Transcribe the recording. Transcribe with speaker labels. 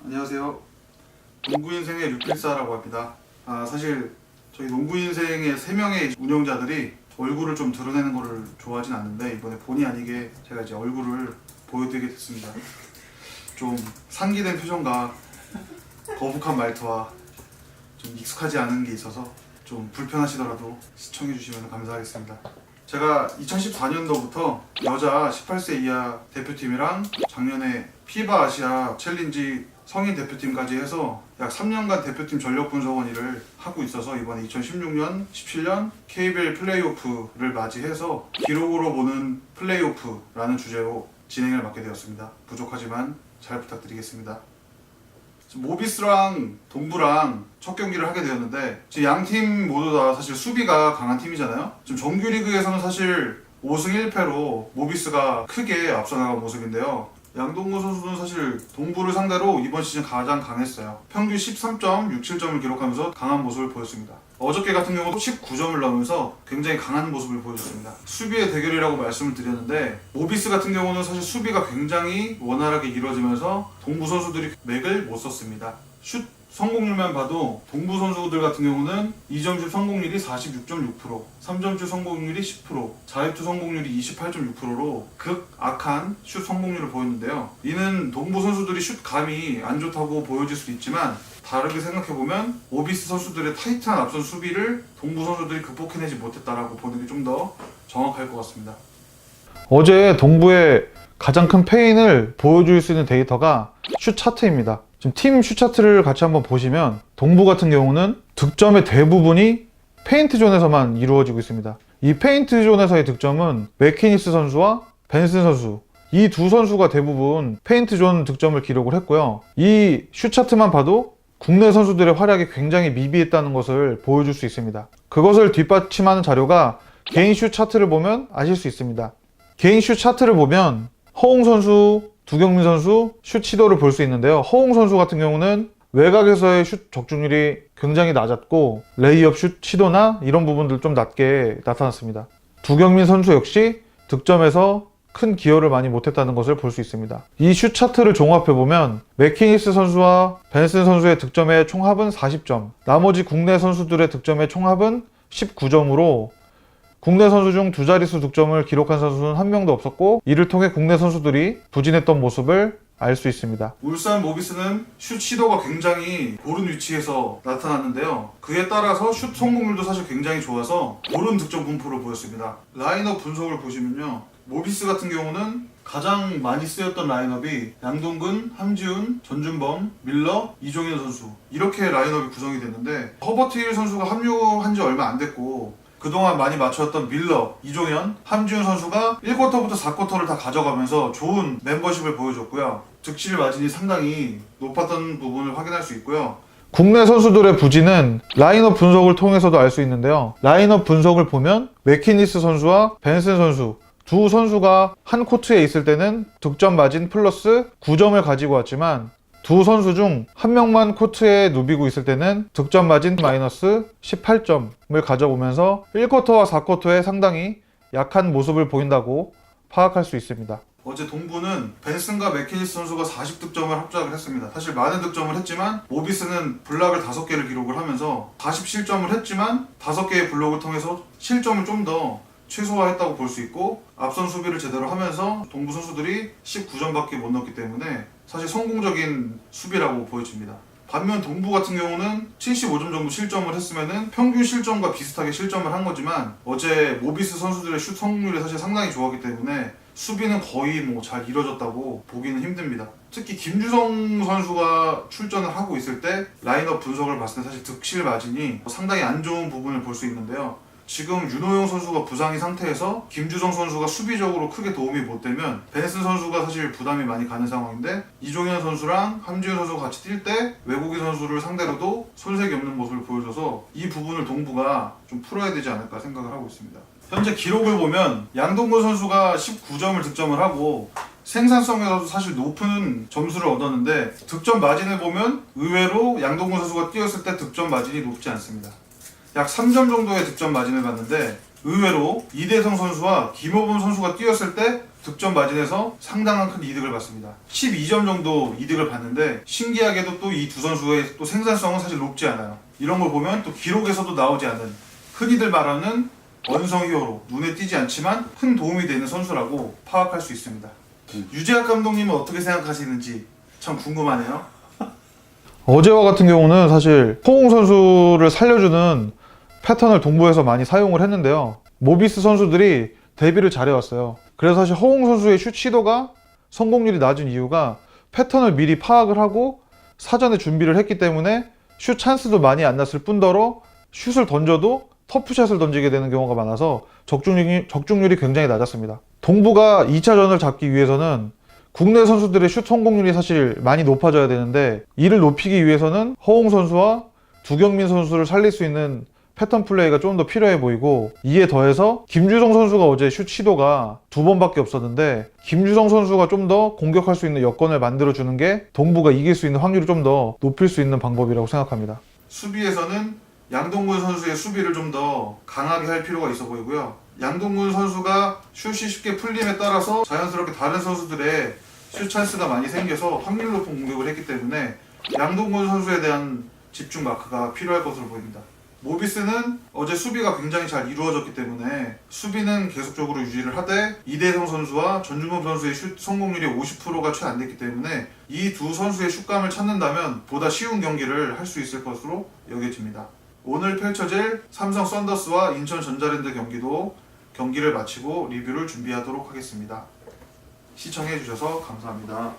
Speaker 1: 안녕하세요. 농구인생의 류필사라고 합니다. 사실 저희 농구인생의 3명의 운영자들이 얼굴을 좀 드러내는 거를 좋아하진 않는데 이번에 본의 아니게 제가 이제 얼굴을 보여드리게 됐습니다. 좀 상기된 표정과 거북한 말투와 좀 익숙하지 않은 게 있어서 좀 불편하시더라도 시청해주시면 감사하겠습니다. 제가 2014년도부터 여자 18세 이하 대표팀이랑 작년에 피바 아시아 챌린지 성인 대표팀까지 해서 약 3년간 대표팀 전력 분석원 일을 하고 있어서 이번에 2016년, 17년 KBL 플레이오프를 맞이해서 기록으로 보는 플레이오프라는 주제로 진행을 맡게 되었습니다. 부족하지만 잘 부탁드리겠습니다. 모비스랑 동부랑 첫 경기를 하게 되었는데 지금 양팀 모두 다 사실 수비가 강한 팀이잖아요. 지금 정규리그에서는 사실 5승 1패로 모비스가 크게 앞서 나간 모습인데요. 양동구 선수는 사실 동부를 상대로 이번 시즌 가장 강했어요. 평균 13.67점을 기록하면서 강한 모습을 보였습니다. 어저께 같은 경우도 19점을 넣으면서 굉장히 강한 모습을 보여줬습니다. 수비의 대결이라고 말씀을 드렸는데 모비스 같은 경우는 사실 수비가 굉장히 원활하게 이루어지면서 동부 선수들이 맥을 못 썼습니다. 슛 성공률만 봐도 동부 선수들 같은 경우는 2점슛 성공률이 46.6%, 3점슛 성공률이 10%, 자유투 성공률이 28.6%로 극악한 슛 성공률을 보였는데요. 이는 동부 선수들이 슛 감이 안 좋다고 보여질 수 있지만 다르게 생각해보면 모비스 선수들의 타이트한 앞선 수비를 동부 선수들이 극복해내지 못했다라고 보는 게 좀 더 정확할 것 같습니다.
Speaker 2: 어제 동부의 가장 큰 페인을 보여줄 수 있는 데이터가 슛 차트입니다. 지금 팀 슛 차트를 같이 한번 보시면 동부 같은 경우는 득점의 대부분이 페인트 존에서만 이루어지고 있습니다. 이 페인트 존에서의 득점은 맥키니스 선수와 벤슨 선수, 이 두 선수가 대부분 페인트 존 득점을 기록을 했고요. 이 슛 차트만 봐도 국내 선수들의 활약이 굉장히 미비했다는 것을 보여줄 수 있습니다. 그것을 뒷받침하는 자료가 개인 슛 차트를 보면 아실 수 있습니다. 개인 슛 차트를 보면 허웅 선수, 두경민 선수 슛 시도를 볼 수 있는데요. 허웅 선수 같은 경우는 외곽에서의 슛 적중률이 굉장히 낮았고 레이업 슛 시도나 이런 부분들 좀 낮게 나타났습니다. 두경민 선수 역시 득점에서 큰 기여를 많이 못했다는 것을 볼 수 있습니다. 이 슛 차트를 종합해보면 맥키니스 선수와 벤슨 선수의 득점의 총합은 40점, 나머지 국내 선수들의 득점의 총합은 19점으로 국내 선수 중 두 자릿수 득점을 기록한 선수는 한 명도 없었고 이를 통해 국내 선수들이 부진했던 모습을 알 수 있습니다.
Speaker 1: 울산 모비스는 슛 시도가 굉장히 고른 위치에서 나타났는데요. 그에 따라서 슛 성공률도 사실 굉장히 좋아서 고른 득점 분포를 보였습니다. 라인업 분석을 보시면요. 모비스 같은 경우는 가장 많이 쓰였던 라인업이 양동근, 함지훈, 전준범, 밀러, 이종현 선수 이렇게 라인업이 구성이 됐는데 허버트 힐 선수가 합류한 지 얼마 안 됐고 그동안 많이 맞춰왔던 밀러, 이종현, 함지훈 선수가 1쿼터부터 4쿼터를 다 가져가면서 좋은 멤버십을 보여줬고요. 득실 마진이 상당히 높았던 부분을 확인할 수 있고요.
Speaker 2: 국내 선수들의 부진은 라인업 분석을 통해서도 알 수 있는데요. 라인업 분석을 보면 맥키니스 선수와 벤슨 선수 두 선수가 한 코트에 있을 때는 득점 마진 플러스 9점을 가지고 왔지만 두 선수 중 한 명만 코트에 누비고 있을 때는 득점 마진 마이너스 18점을 가져오면서 1쿼터와 4쿼터에 상당히 약한 모습을 보인다고 파악할 수 있습니다.
Speaker 1: 어제 동부는 벤슨과 맥키니스 선수가 40득점을 합작을 했습니다. 사실 많은 득점을 했지만 모비스는 블락을 5개를 기록을 하면서 40실점을 했지만 5개의 블록을 통해서 실점을 좀 더 최소화했다고 볼 수 있고 앞선 수비를 제대로 하면서 동부 선수들이 19점밖에 못 넣었기 때문에 사실 성공적인 수비라고 보여집니다. 반면 동부 같은 경우는 75점 정도 실점을 했으면은 평균 실점과 비슷하게 실점을 한 거지만 어제 모비스 선수들의 슛 성공률이 사실 상당히 좋았기 때문에 수비는 거의 잘 이뤄졌다고 보기는 힘듭니다. 특히 김주성 선수가 출전을 하고 있을 때 라인업 분석을 봤을 때 사실 득실 마진이 상당히 안 좋은 부분을 볼 수 있는데요. 지금 윤호영 선수가 부상인 상태에서 김주성 선수가 수비적으로 크게 도움이 못 되면 벤슨 선수가 사실 부담이 많이 가는 상황인데 이종현 선수랑 함지훈 선수가 같이 뛸 때 외국인 선수를 상대로도 손색이 없는 모습을 보여줘서 이 부분을 동부가 좀 풀어야 되지 않을까 생각을 하고 있습니다. 현재 기록을 보면 양동근 선수가 19점을 득점을 하고 생산성에서도 사실 높은 점수를 얻었는데 득점 마진을 보면 의외로 양동근 선수가 뛰었을 때 득점 마진이 높지 않습니다. 약 3점 정도의 득점 마진을 봤는데 의외로 이대성 선수와 김호범 선수가 뛰었을 때 득점 마진에서 상당한 큰 이득을 받습니다. 12점 정도 이득을 받는데 신기하게도 또 이 두 선수의 또 생산성은 사실 높지 않아요. 이런 걸 보면 또 기록에서도 나오지 않은 흔히들 말하는 원성 히어로, 눈에 띄지 않지만 큰 도움이 되는 선수라고 파악할 수 있습니다. 유재학 감독님은 어떻게 생각하시는지 참 궁금하네요.
Speaker 2: 어제와 같은 경우는 사실 호응 선수를 살려주는 패턴을 동부에서 많이 사용을 했는데요. 모비스 선수들이 대비를 잘해왔어요. 그래서 사실 허웅 선수의 슛 시도가 성공률이 낮은 이유가 패턴을 미리 파악을 하고 사전에 준비를 했기 때문에 슛 찬스도 많이 안 났을 뿐더러 슛을 던져도 터프샷을 던지게 되는 경우가 많아서 적중률이 굉장히 낮았습니다. 동부가 2차전을 잡기 위해서는 국내 선수들의 슛 성공률이 사실 많이 높아져야 되는데 이를 높이기 위해서는 허웅 선수와 두경민 선수를 살릴 수 있는 패턴 플레이가 좀 더 필요해 보이고, 이에 더해서 김주성 선수가 어제 슛 시도가 2번밖에 없었는데 김주성 선수가 좀 더 공격할 수 있는 여건을 만들어주는 게 동부가 이길 수 있는 확률을 좀 더 높일 수 있는 방법이라고 생각합니다.
Speaker 1: 수비에서는 양동근 선수의 수비를 좀 더 강하게 할 필요가 있어 보이고요. 양동근 선수가 슛이 쉽게 풀림에 따라서 자연스럽게 다른 선수들의 슛 찬스가 많이 생겨서 확률 높은 공격을 했기 때문에 양동근 선수에 대한 집중 마크가 필요할 것으로 보입니다. 모비스는 어제 수비가 굉장히 잘 이루어졌기 때문에 수비는 계속적으로 유지를 하되 이대성 선수와 전준범 선수의 슛 성공률이 50%가 채 안 됐기 때문에 이 두 선수의 슛감을 찾는다면 보다 쉬운 경기를 할 수 있을 것으로 여겨집니다. 오늘 펼쳐질 삼성 썬더스와 인천 전자랜드 경기를 마치고 리뷰를 준비하도록 하겠습니다. 시청해주셔서 감사합니다.